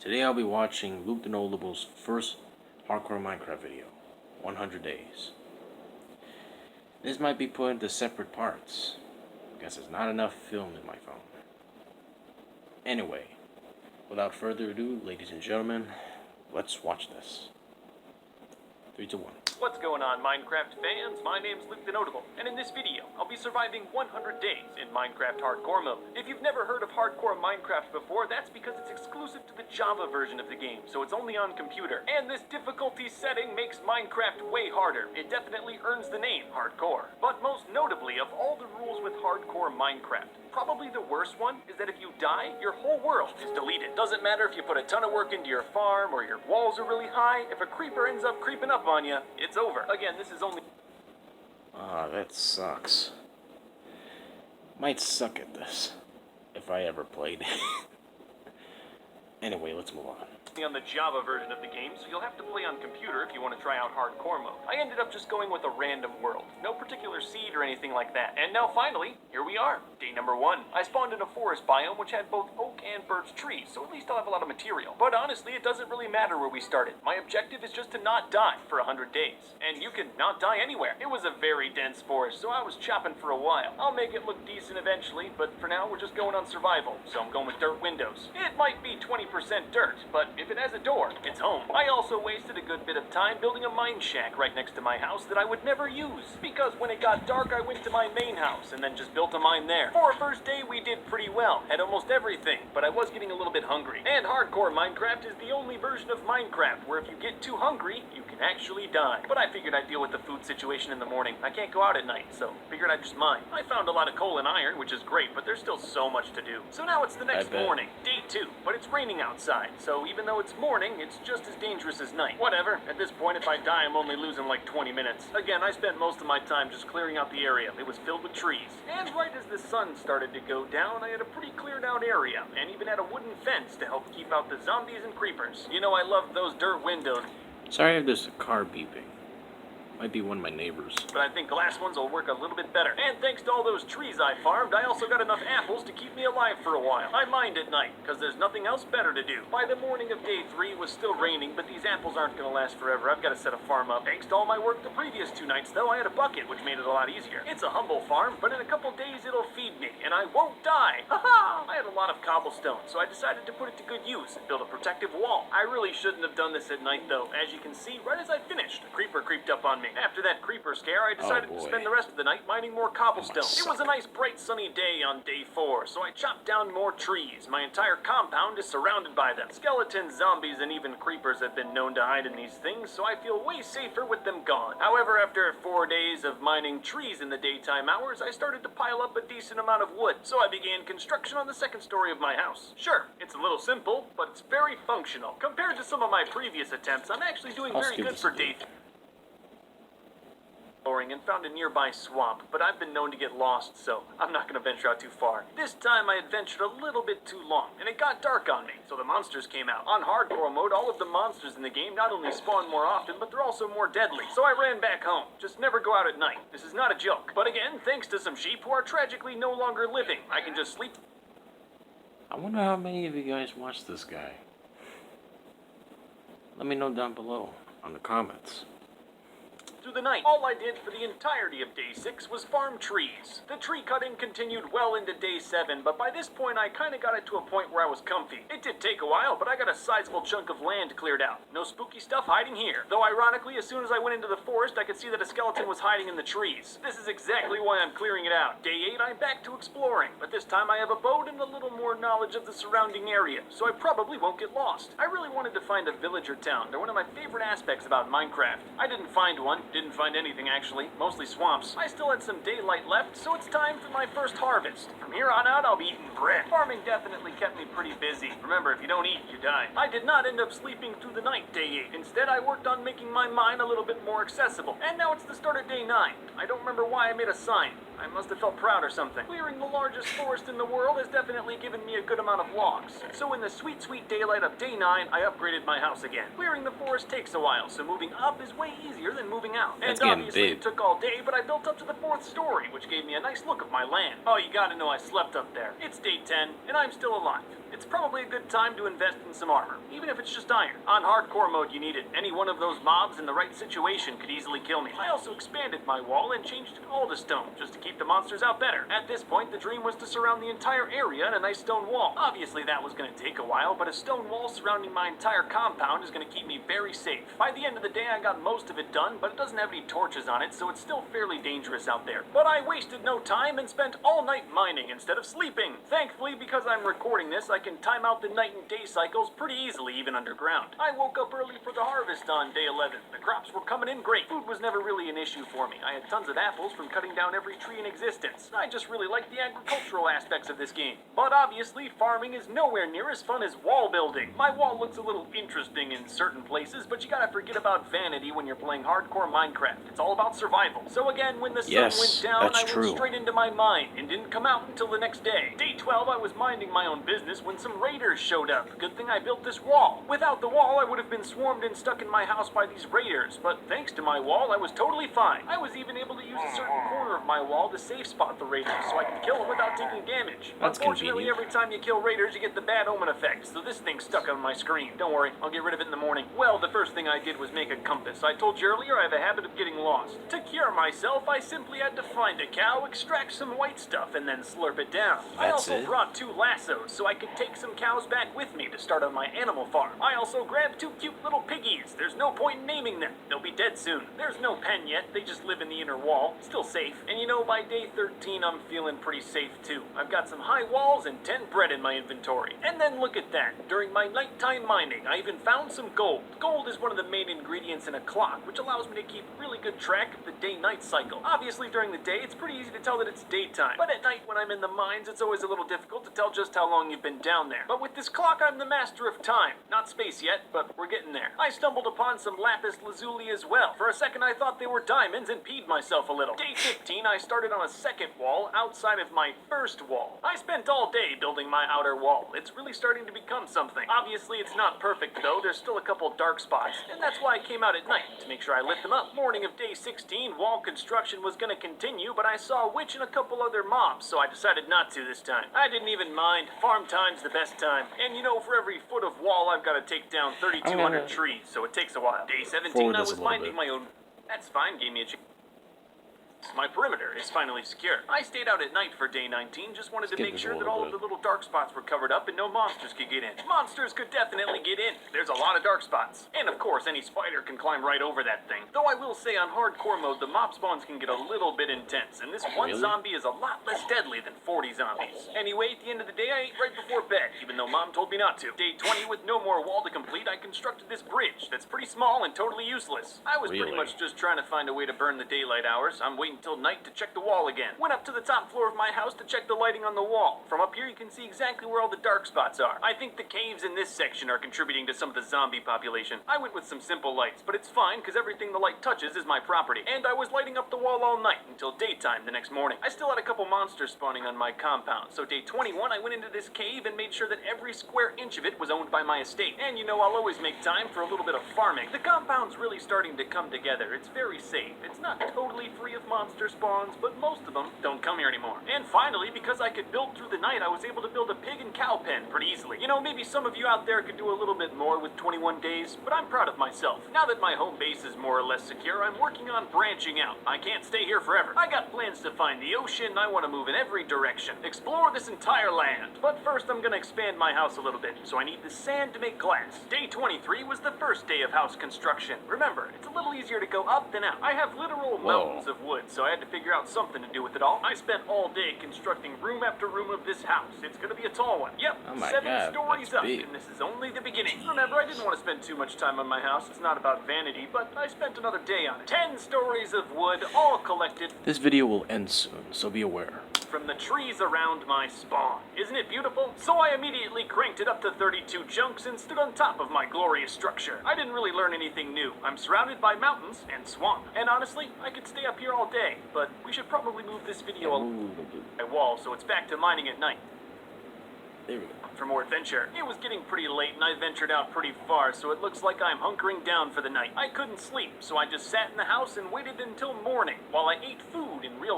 Today I'll be watching Luke the Notable's first hardcore Minecraft video, 100 days. This might be put into separate parts, because there's not enough film in my phone. Anyway, without further ado, ladies and gentlemen, let's watch this. 3, 2, 1. What's going on, Minecraft fans? My name's Luke the Notable, and in this video, I'll be surviving 100 days in Minecraft Hardcore mode. If you've never heard of Hardcore Minecraft before, that's because it's exclusive to the Java version of the game, so it's only on computer. And this difficulty setting makes Minecraft way harder. It definitely earns the name Hardcore. But most notably, of all the rules with Hardcore Minecraft, probably the worst one is that if you die, your whole world is deleted. Doesn't matter if you put a ton of work into your farm or your walls are really high, if a creeper ends up creeping up on you, it's over. Again, this is only... That sucks. Might suck at this, if I ever played. Anyway, let's move on. On the Java version of the game, so you'll have to play on computer if you want to try out hardcore mode. I ended up just going with a random world. No particular seed or anything like that. And now finally, here we are. Day number 1. I spawned in a forest biome which had both oak and birch trees, so at least I'll have a lot of material. But honestly, it doesn't really matter where we started. My objective is just to not die for 100 days. And you can not die anywhere. It was a very dense forest, so I was chopping for a while. I'll make it look decent eventually, but for now we're just going on survival. So I'm going with dirt windows. It might be 20% dirt, but if it has a door, it's home. I also wasted a good bit of time building a mine shack right next to my house that I would never use, because when it got dark I went to my main house and then just built a mine there. For our first day we did pretty well, had almost everything, but I was getting a little bit hungry. And hardcore Minecraft is the only version of Minecraft where if you get too hungry, you can actually die. But I figured I'd deal with the food situation in the morning. I can't go out at night, so figured I'd just mine. I found a lot of coal and iron, which is great, but there's still so much to do. So now it's the next morning, day 2, but it's raining outside, so even though it's morning, it's just as dangerous as night. Whatever, at this point if I die I'm only losing like 20 minutes. Again, I spent most of my time just clearing out the area. It was filled with trees. And right as the sun started to go down, I had a pretty cleared out area, and even had a wooden fence to help keep out the zombies and creepers. You know I love those dirt windows. Sorry if there's a car beeping. Might be one of my neighbors. But I think glass ones will work a little bit better. And thanks to all those trees I farmed, I also got enough apples to keep me alive for a while. I mined at night, because there's nothing else better to do. By the morning of day 3, it was still raining, but these apples aren't going to last forever. I've got to set a farm up. Thanks to all my work the previous 2 nights, though, I had a bucket, which made it a lot easier. It's a humble farm, but in a couple days it'll feed me, and I won't die. Ha-ha! I had a lot of cobblestone, so I decided to put it to good use and build a protective wall. I really shouldn't have done this at night, though. As you can see, right as I finished, a creeper creeped up on me. After that creeper scare, I decided to spend the rest of the night mining more cobblestone. It was a nice bright sunny day on day 4, so I chopped down more trees. My entire compound is surrounded by them. Skeletons, zombies, and even creepers have been known to hide in these things, so I feel way safer with them gone. However, after 4 days of mining trees in the daytime hours, I started to pile up a decent amount of wood, so I began construction on the 2nd story of my house. Sure, it's a little simple, but it's very functional. Compared to some of my previous attempts, I'm actually doing very good for day 3. And found a nearby swamp, but I've been known to get lost, so I'm not going to venture out too far. This time I had ventured a little bit too long, and it got dark on me, so the monsters came out. On hardcore mode, all of the monsters in the game not only spawn more often, but they're also more deadly, so I ran back home. Just never go out at night. This is not a joke. But again, thanks to some sheep who are tragically no longer living, I can just sleep. I wonder how many of you guys watch this guy. Let me know down below on the comments. Through the night. All I did for the entirety of day 6 was farm trees. The tree cutting continued well into day 7, but by this point I kinda got it to a point where I was comfy. It did take a while, but I got a sizable chunk of land cleared out. No spooky stuff hiding here. Though ironically, as soon as I went into the forest, I could see that a skeleton was hiding in the trees. This is exactly why I'm clearing it out. Day 8, I'm back to exploring, but this time I have a boat and a little more knowledge of the surrounding area, so I probably won't get lost. I really wanted to find a village or town. They're one of my favorite aspects about Minecraft. I didn't find one. Didn't find anything actually, mostly swamps. I still had some daylight left, so it's time for my first harvest. From here on out, I'll be eating bread. Farming definitely kept me pretty busy. Remember, if you don't eat, you die. I did not end up sleeping through the night, day 8. Instead, I worked on making my mine a little bit more accessible. And now it's the start of day 9. I don't remember why I made a sign. I must have felt proud or something. Clearing the largest forest in the world has definitely given me a good amount of logs. So in the sweet, sweet daylight of day 9, I upgraded my house again. Clearing the forest takes a while, so moving up is way easier than moving out. And obviously it took all day, but I built up to the 4th story, which gave me a nice look of my land. Oh, you gotta know I slept up there. It's day 10, and I'm still alive. It's probably a good bit of time to invest in some armor, even if it's just iron. On hardcore mode, you need it. Any one of those mobs in the right situation could easily kill me. I also expanded my wall and changed it all to stone, just to keep the monsters out better. At this point, the dream was to surround the entire area in a nice stone wall. Obviously, that was going to take a while, but a stone wall surrounding my entire compound is going to keep me very safe. By the end of the day, I got most of it done, but it doesn't have any torches on it, so it's still fairly dangerous out there. But I wasted no time and spent all night mining instead of sleeping. Thankfully, because I'm recording this, I can time out the night and day cycles pretty easily, even underground. I woke up early for the harvest on day 11. The crops were coming in great. Food was never really an issue for me. I had tons of apples from cutting down every tree in existence. I just really like the agricultural aspects of this game. But obviously, farming is nowhere near as fun as wall building. My wall looks a little interesting in certain places, but you gotta forget about vanity when you're playing hardcore Minecraft. It's all about survival. So again, when the sun went down, I went straight into my mine and didn't come out until the next day. Day 12, I was minding my own business when some raiders showed up. Good thing I built this wall. Without the wall, I would have been swarmed and stuck in my house by these raiders, but thanks to my wall, I was totally fine. I was even able to use a certain corner of my wall to safe spot the raiders, so I could kill them without taking damage. That's Unfortunately, convenient. every time you kill raiders, you get the bad omen effect, so this thing's stuck on my screen. Don't worry, I'll get rid of it in the morning. Well, the first thing I did was make a compass. I told you earlier I have a habit of getting lost. To cure myself, I simply had to find a cow, extract some white stuff, and then slurp it down. I also brought 2 lassos, so I could take some cows back with me to start on my animal farm. I also grabbed 2 cute little piggies. There's no point in naming them. They'll be dead soon. There's no pen yet. They just live in the inner wall. Still safe. And you know, by day 13, I'm feeling pretty safe too. I've got some high walls and 10 bread in my inventory. And then look at that. During my nighttime mining, I even found some gold. Gold is one of the main ingredients in a clock, which allows me to keep really good track of the day-night cycle. Obviously, during the day, it's pretty easy to tell that it's daytime. But at night, when I'm in the mines, it's always a little difficult to tell just how long you've been down there. But with this clock, I'm the master of time. Not space yet, but we're getting there. I stumbled upon some lapis lazuli as well. For a second, I thought they were diamonds and peed myself a little. Day 15, I started on a second wall outside of my first wall. I spent all day building my outer wall. It's really starting to become something. Obviously, it's not perfect though. There's still a couple dark spots, and that's why I came out at night, to make sure I lit them up. Morning of day 16, wall construction was gonna continue, but I saw a witch and a couple other mobs, so I decided not to this time. I didn't even mind. Farm time's the best time. And you know, for every foot of wall, I've got to take down 3,200 trees, so it takes a while. Day 17, I was minding my own... That's fine, gave me a chance. My perimeter is finally secure. I stayed out at night for day 19, just wanted to make sure that all of the little dark spots were covered up and no monsters could get in. Monsters could definitely get in. There's a lot of dark spots. And of course, any spider can climb right over that thing. Though I will say on hardcore mode, the mob spawns can get a little bit intense, and this one zombie is a lot less deadly than 40 zombies. Anyway, at the end of the day, I ate right before bed, even though Mom told me not to. Day 20, with no more wall to complete, I constructed this bridge that's pretty small and totally useless. I was pretty much just trying to find a way to burn the daylight hours. I'm waiting until night to check the wall again. Went up to the top floor of my house to check the lighting on the wall. From up here you can see exactly where all the dark spots are. I think the caves in this section are contributing to some of the zombie population. I went with some simple lights, but it's fine because everything the light touches is my property. And I was lighting up the wall all night until daytime the next morning. I still had a couple monsters spawning on my compound, so day 21 I went into this cave and made sure that every square inch of it was owned by my estate. And you know, I'll always make time for a little bit of farming. The compound's really starting to come together. It's very safe. It's not totally free of monster spawns, but most of them don't come here anymore. And finally, because I could build through the night, I was able to build a pig and cow pen pretty easily. You know, maybe some of you out there could do a little bit more with 21 days, but I'm proud of myself. Now that my home base is more or less secure, I'm working on branching out. I can't stay here forever. I got plans to find the ocean. I want to move in every direction. Explore this entire land. But first, I'm gonna expand my house a little bit, so I need the sand to make glass. Day 23 was the first day of house construction. Remember, it's a little easier to go up than out. I have literal mountains of wood, so I had to figure out something to do with it all. I spent all day constructing room after room of this house. It's gonna be a tall one. Yep, 7 stories up, and this is only the beginning. Remember, I didn't want to spend too much time on my house. It's not about vanity, but I spent another day on it. 10 stories of wood, all collected. This video will end soon, so be aware. From the trees around my spawn. Isn't it beautiful? So I immediately cranked it up to 32 chunks and stood on top of my glorious structure. I didn't really learn anything new. I'm surrounded by mountains and swamp. And honestly, I could stay up here all day, but we should probably move this video along my wall so it's back to mining at night. There we go. For more adventure. It was getting pretty late and I ventured out pretty far, so it looks like I'm hunkering down for the night. I couldn't sleep, so I just sat in the house and waited until morning while I ate food in real